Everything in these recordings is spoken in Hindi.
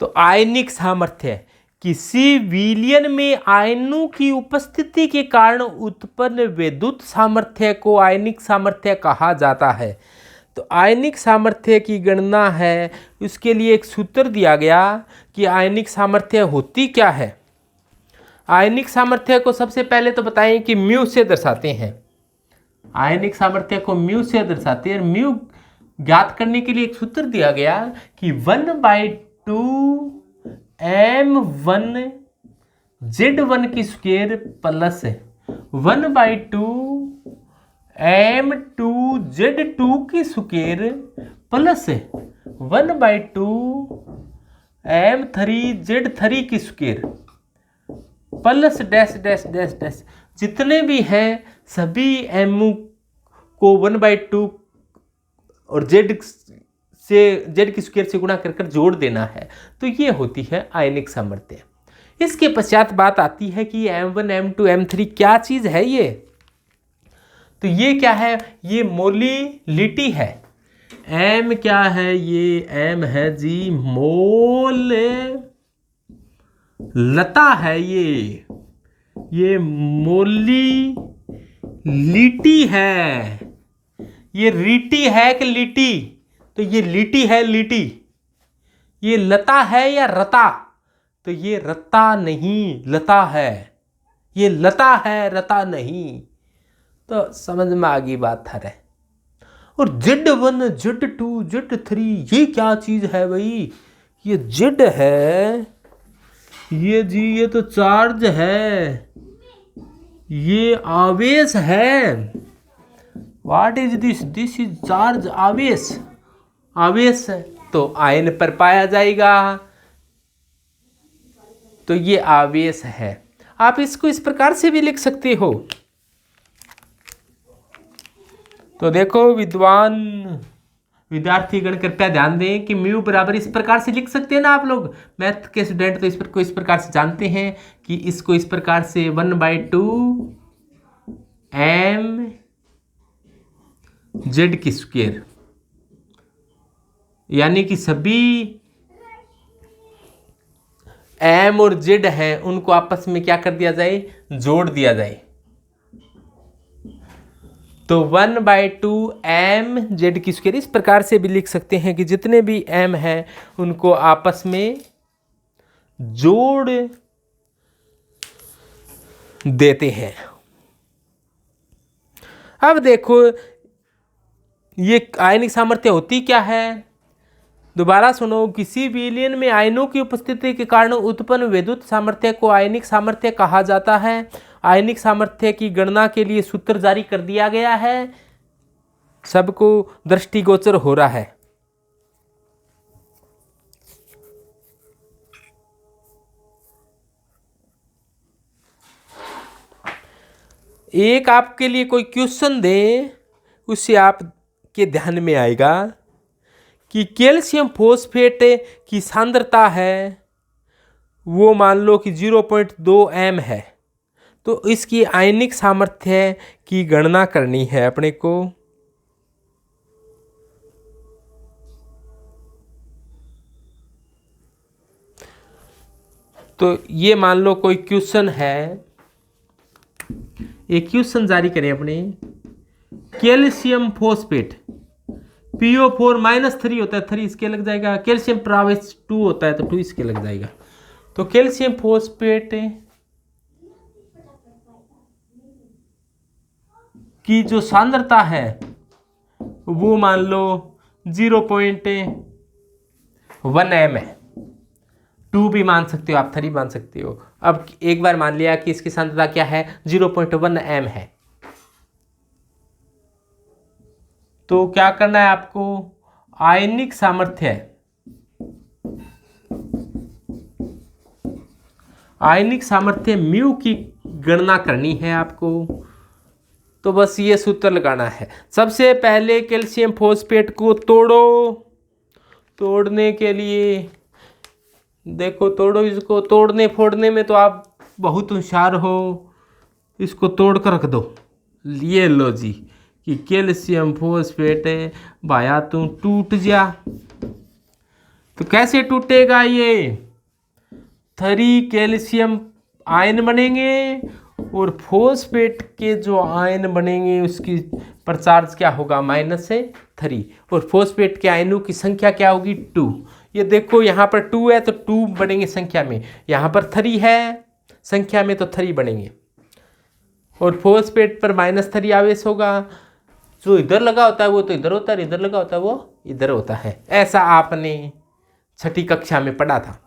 तो आयनिक सामर्थ्य किसी विलयन में आयनों की उपस्थिति के कारण उत्पन्न विद्युत सामर्थ्य को आयनिक सामर्थ्य कहा जाता है। तो आयनिक सामर्थ्य की गणना है, उसके लिए एक सूत्र दिया गया कि आयनिक सामर्थ्य होती क्या है। आयनिक सामर्थ्य को सबसे पहले तो बताएं कि म्यू से दर्शाते हैं। आयनिक सामर्थ्य को म्यू से दर्शाते हैं। म्यू ज्ञात करने के लिए एक सूत्र दिया गया कि 1/2 m1 z1 की स्क्वायर प्लस 1/2 m2 z2 की स्क्वायर प्लस 1/2 m3 z3 की square plus dash dash dash dash जितने भी हैं सभी m को 1/2 और z की स्क्वायर से गुणा कर जोड़ देना है। तो ये होती है आयनिक सामर्थ्य। इसके पश्चात बात आती है कि m1 m2 m3 क्या चीज है ये। तो ये क्या है, ये मोलिलिटी है। m क्या है, ये m है जी मोल लता है। ये मोलिलिटी है। ये रीटी है कि लिटी, तो ये लिटी है लिटी। ये लता है या रता, तो ये रता नहीं लता है। ये लता है रता नहीं। तो समझ में आ गई बात है। और Z1 Z2 Z3 ये क्या चीज है भाई, ये Z है, ये जी ये तो चार्ज है, ये आवेश है। What is this, this is charge आवेश। आवेश है तो आयन पर पाया जाएगा, तो ये आवेश है। आप इसको इस प्रकार से भी लिख सकते हो। तो देखो विद्वान विद्यार्थीगण कृपया ध्यान दें कि म्यू बराबर इस प्रकार से लिख सकते हैं ना। आप लोग मैथ के स्टूडेंट तो इस प्रकार से जानते हैं कि इसको इस प्रकार से 1/2 m z की स्क्वायर, यानी कि सभी m और z हैं उनको आपस में क्या कर दिया जाए, जोड़ दिया जाए। तो 1/2 m z की स्क्वायर इस प्रकार से भी लिख सकते हैं कि जितने भी m हैं उनको आपस में जोड़ देते हैं। अब देखो ये आयनिक सामर्थ्य होती क्या है, दोबारा सुनो। किसी विलयन में आयनों की उपस्थिति के कारण उत्पन्न विद्युत सामर्थ्य को आयनिक सामर्थ्य कहा जाता है। आयनिक सामर्थ्य की गणना के लिए सूत्र जारी कर दिया गया है, सबको दृष्टिगोचर हो रहा है। एक आपके लिए कोई क्वेश्चन दे, उससे आपके ध्यान में आएगा कि कैल्शियम फॉस्फेट की सांद्रता है वो मान लो कि 0.2 m है। तो इसकी आयनिक सामर्थ्य की गणना करनी है अपने को। तो ये मान लो कोई क्वेश्चन है, एक क्वेश्चन जारी करें अपने। कैल्शियम फॉस्फेट PO4 -3 होता है, 3 इसके लग जाएगा। कैल्शियम प्रावेश 2 होता है तो 2 इसके लग जाएगा। तो कैल्शियम फॉस्फेट की जो सांद्रता है वो मान लो 0.1 m है। 2 भी मान सकते हो आप, 3 मान सकते हो। अब एक बार मान लिया कि इसकी सांद्रता क्या है, 0.1 m है। तो क्या करना है आपको, आयनिक सामर्थ्य, आयनिक सामर्थ्य म्यू की गणना करनी है आपको। तो बस ये सूत्र लगाना है। सबसे पहले कैल्शियम फॉस्फेट को तोड़ो। तोड़ने के लिए देखो, तोड़ो इसको। तोड़ने फोड़ने में तो आप बहुत होशियार हो, इसको तोड़ कर रख दो। ये लो जी कि कैल्शियम फॉस्फेट भाया तू टूट जा। तो कैसे टूटेगा ये? 3 कैल्शियम आयन बनेंगे और फॉस्फेट के जो आयन बनेंगे उसकी पर चार्ज क्या होगा? -3। और फॉस्फेट के आयनों की संख्या क्या होगी? 2। ये देखो यहाँ पर 2 है तो 2 बनेंगे संख्या में, यहाँ पर 3 है संख्या में तो 3 बनेंगे। और फॉस्फेट पर -3 आवेश होगा, जो इधर लगा होता है वो तो इधर होता है, इधर लगा होता है वो इधर होता है। ऐसा आपने 6ठी कक्षा में पढ़ा था।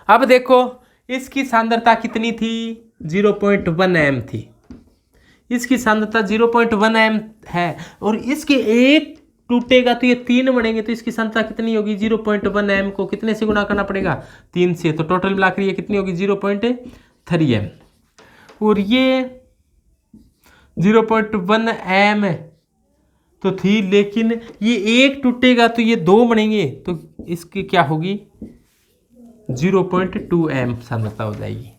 अब देखो इसकी सांद्रता कितनी थी? 0.1 m थी। इसकी सांद्रता 0.1 m है और इसके एक टूटेगा तो ये 3 बनेंगे, तो इसकी सांद्रता कितनी होगी? 0.1 m को कितने से गुणा करना पड़ेगा? 3 से। तो टोटल मिलाकर ये कितनी होगी? 0.3 m। और ये 0.1 m तो थी, लेकिन ये एक टूटेगा तो ये 2 बनेंगे, तो इसकी क्या होगी? 0.2 m सांद्रता हो जाएगी।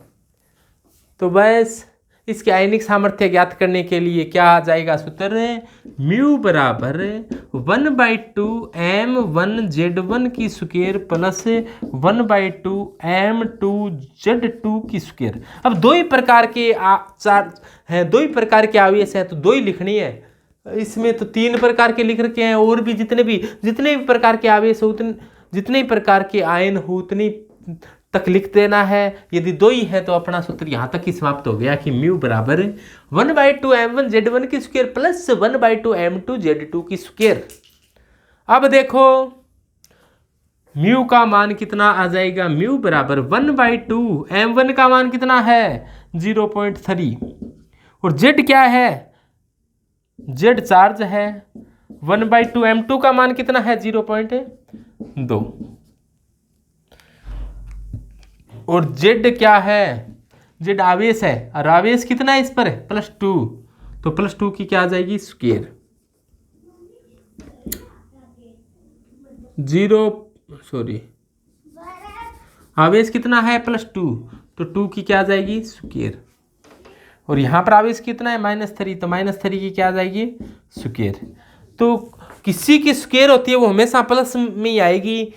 तो बस इसके आयनिक सामर्थ्य ज्ञात करने के लिए क्या आ जाएगा सूत्र? म्यू बराबर 1/2 m1z1 की स्क्वायर प्लस 1/2 m2 z2 की स्क्वायर। अब दो ही प्रकार के चार्ज हैं, दो ही प्रकार के आवेश हैं, तो दो ही लिखनी है। इसमें तो 3 प्रकार के लिख रखे हैं, और भी जितने भी प्रकार के आवेश हो उतने, जितने ही प्रकार के आयन हो उतनी तक लिख देना है। यदि 2 ही है तो अपना सूत्र यहाँ तक ही समाप्त हो गया कि म्यू बराबर 1/2 m1z1 की स्क्वायर प्लस 1/2 m2 z2 की स्क्वायर। अब देखो म्यू का मान कितना आ जाएगा? म्यू बराबर 1/2 m1 का मान कितना है? 0.3। और z क्या है? z चार्ज है। 1/2 m2 का मान कितना है? 0.2। और z क्या है? z आवेश है, और आवेश कितना है इस पर? +2। तो +2 की क्या आ जाएगी? स्क्वायर। आवेश कितना है? +2, तो 2 की क्या आ जाएगी? स्क्वायर। और यहाँ पर आवेश कितना है? -3, तो -3 की क्या आ जाएगी? स्क्वायर। तो किसी की स्क्वायर होती है वो हमेशा प्लस में ही आएगी,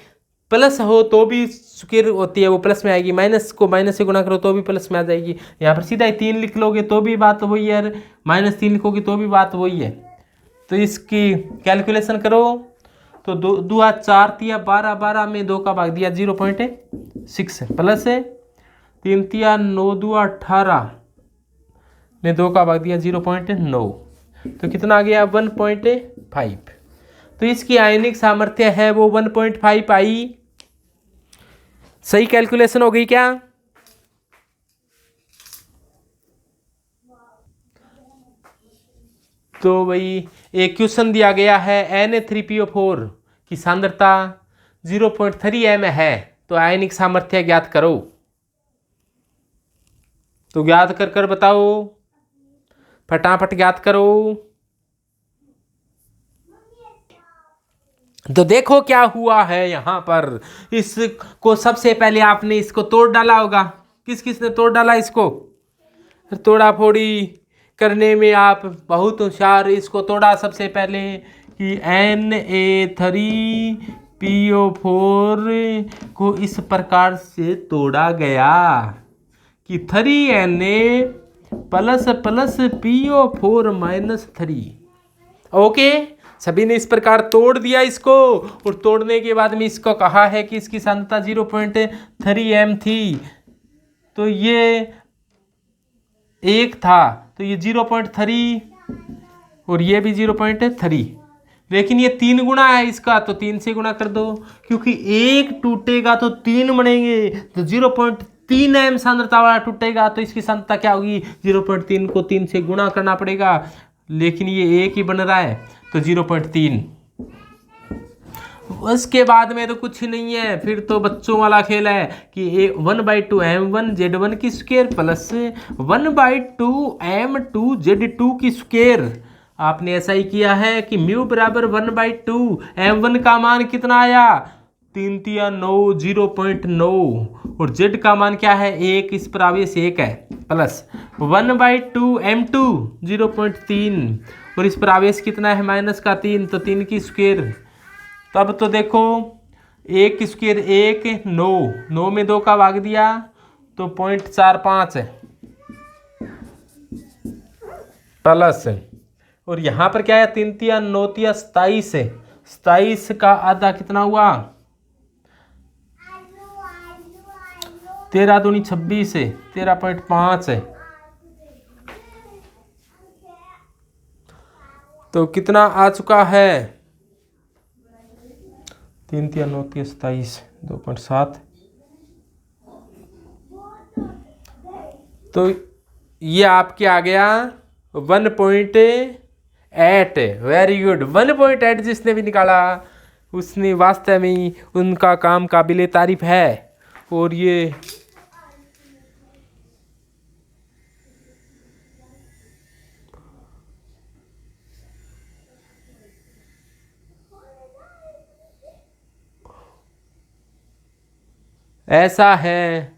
प्लस हो तो भी स्क्वायर होती है वो प्लस में आएगी, माइनस को माइनस से गुणा करो तो भी प्लस में आ जाएगी। यहाँ पर सीधा ही 3 लिख लोगे तो भी बात वही है, -3 लिखोगे तो भी बात वही है। तो इसकी कैलकुलेशन करो तो 2 4 तिया 12, 12 में 2 का भाग दिया 0.6 प्लस 3 तिया 9 2 18 में 2 का भाग दिया 0.9, तो कितना आ गया? 1.5। तो इसकी आयनिक सामर्थ्य है वो 1.5 आई। सही कैलकुलेशन हो गई क्या? तो भाई एक क्वेश्चन दिया गया है Na3PO4 की सांद्रता 0.3 m है, तो आयनिक सामर्थ्य ज्ञात करो। तो ज्ञात कर बताओ, फटाफट ज्ञात करो। तो देखो क्या हुआ है यहाँ पर। इसको सबसे पहले आपने इसको तोड़ डाला होगा। किस ने तोड़ डाला इसको? तोड़ा फोड़ी करने में आप बहुत होशियार। इसको तोड़ा सबसे पहले कि Na3PO4 को इस प्रकार से तोड़ा गया कि 3Na प्लस PO4 -3। ओके, सभी ने इस प्रकार तोड़ दिया इसको, और तोड़ने के बाद में इसको कहा है कि इसकी सांद्रता 0.3 m थी, तो ये 1 था, तो ये 0.3 और ये भी 0.3, लेकिन ये 3 गुना है इसका, तो 3 से गुणा कर दो, क्योंकि एक टूटेगा तो 3 बनेंगे, तो 0.3 m सांद्रता वाला टूटेगा तो इसकी सांद्रता क्या होगी? 0.3 को 3 से गुणा करना पड़ेगा, लेकिन ये एक ही बन रहा है तो 0.3। उसके बाद में तो कुछ नहीं है, फिर तो बच्चों वाला खेल है कि 1/2 m1z1 की स्क्वायर प्लस 1/2 m2 z2 की स्क्वायर। आपने ऐसा ही किया है कि म्यू बराबर 1/2 m1 का मान कितना आया? 3 तिया 9 0.9, और z का मान क्या है? 1, इस पर आवेश 1 है, प्लस 1/2 m2 0.3, और इस पर आवेश कितना है? -3, तो 3 की स्क्वायर। तब तो देखो एक स्क्वायर 1 9, 9 में 2 का भाग दिया तो 0.45 है प्लस, और यहाँ पर क्या है 3 तिया 9 तिया 27 है, 27 का आधा कितना हुआ 13 दूनी 26 है, 13.5 है। तो कितना आ चुका है 3 तिया 9 तिया 27 2.7। तो ये आपके आ गया 1.8। वेरी गुड, 1.8 जिसने भी निकाला उसने वास्तव में उनका काम काबिले तारीफ है। और ये ऐसा है,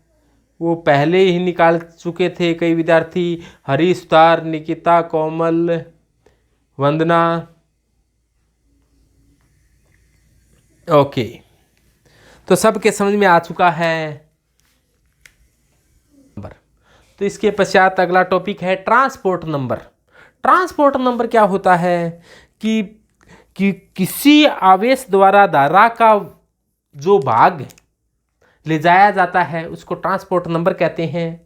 वो पहले ही निकाल चुके थे कई विद्यार्थी, हरीश सुतार, निकिता, कोमल, वंदना। ओके, तो सबके समझ में आ चुका है। तो इसके पश्चात अगला टॉपिक है ट्रांसपोर्ट नंबर। ट्रांसपोर्ट नंबर क्या होता है कि किसी आवेश द्वारा धारा का जो भाग ले जाया जाता है उसको ट्रांसपोर्ट नंबर कहते हैं।